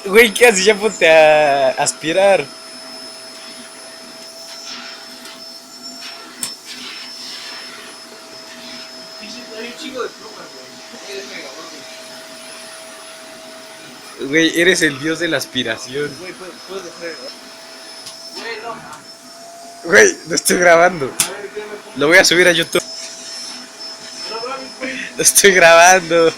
Güey, ¿qué haces? Ya ponte a aspirar. Hay un chingo de plumas, güey. Eres mega gordo. Güey, eres el dios de la aspiración. Güey, puedes dejar. Güey, no. Güey, lo estoy grabando. A ver, ¿qué me pongo? Lo voy a subir a YouTube. No mames, güey. Lo estoy grabando.